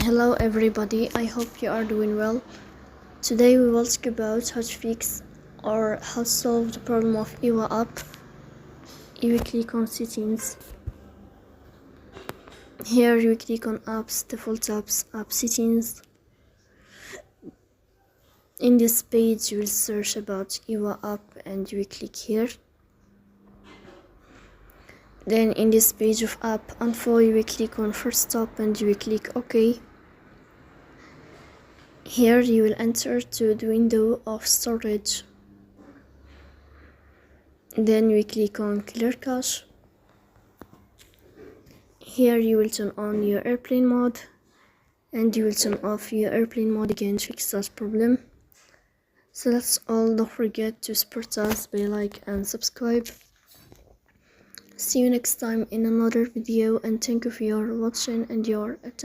Hello everybody, I hope you are doing well. Today we will talk about how to fix or how to solve the problem of EWA app. You click on settings. Here you click on apps, default apps, app settings. In this page you will search about EWA app and you will click here. Then in this page of app info you will click on first stop and you will click OK. Here you will enter to the window of storage. Then we click on clear cache. Here you will turn on your airplane mode and you will turn off your airplane mode again to fix that problem. So that's all. Don't forget to support us by like and subscribe. See you next time in another video and thank you for your watching and your attention.